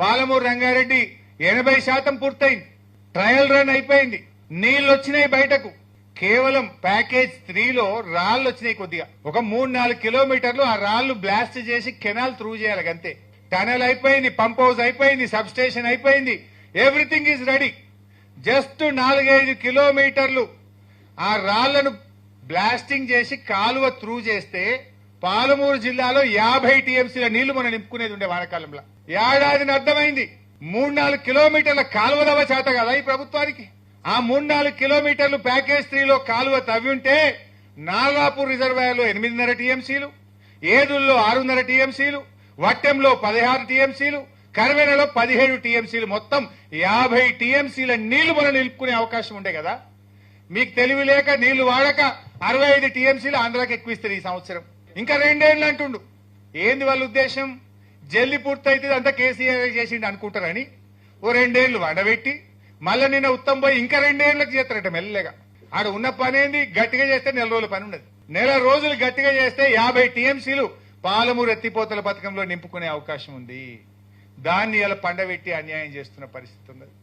పాలమూరు రంగారెడ్డి 80% పూర్తయింది. Trial run అయిపోయింది. నీళ్లు వచ్చినాయి బయటకు. కేవలం ప్యాకేజ్ 3లో రాళ్లు వచ్చినాయి కొద్దిగా. ఒక 3-4 కిలోమీటర్లు ఆ రాళ్లు బ్లాస్ట్ చేసి కెనాల్ త్రూ చేయాలి అంతే. టనల్ అయిపోయింది, పంప్ హౌస్ అయిపోయింది, సబ్ స్టేషన్ అయిపోయింది. Everything is ready. జస్ట్ 4-5 కిలోమీటర్లు ఆ రాళ్లను బ్లాస్టింగ్ చేసి కాలువ త్రూ చేస్తే పాలమూరు జిల్లాలో 50 టీఎంసీల నీళ్లు మనం నింపుకునేది ఉండే వానాకాలంలో. ఏడాదిని అర్థమైంది. 3-4 కిలోమీటర్ల కాలువ తవ్వ చేత కదా ఈ ప్రభుత్వానికి. ఆ 3-4 కిలోమీటర్లు ప్యాకేజ్ 3లో కాలువ తవ్వి ఉంటే నాగాపూర్ రిజర్వాయర్లో 8.5 టీఎంసీలు, ఏదుల్లో 6.5 టీఎంసీలు, వట్టెంలో 16 టీఎంసీలు, కర్వెనలో 17 టీఎంసీలు, మొత్తం 50 టీఎంసీల నీళ్లు మనం నిలుపుకునే అవకాశం ఉండే కదా. మీకు తెలివి లేక నీళ్లు వాడక 65 టీఎంసీలు ఆంధ్రాకి ఎక్కువ ఇస్తారు ఈ సంవత్సరం. ఇంకా 2 ఏళ్లు అంటుండు. ఏంది వాళ్ళ ఉద్దేశం? జల్లి పూర్తయితే అంతా కేసీఆర్ చేసిండు అనుకుంటారని ఓ 2 ఏళ్లు వండబెట్టి మళ్ళీ నిన్న ఉత్తమ్ పోయి ఇంకా 2 ఏళ్లకు చేస్తారట మెల్లగా. ఆడ ఉన్న పని ఏంది? గట్టిగా చేస్తే 4 రోజుల పని ఉండదు. 4 రోజులు గట్టిగా చేస్తే 50 టీఎంసీలు పాలమూరు ఎత్తిపోతల పథకంలో నింపుకునే అవకాశం ఉంది. దాన్ని ఇలా పండబెట్టి అన్యాయం చేస్తున్న పరిస్థితి ఉన్నది.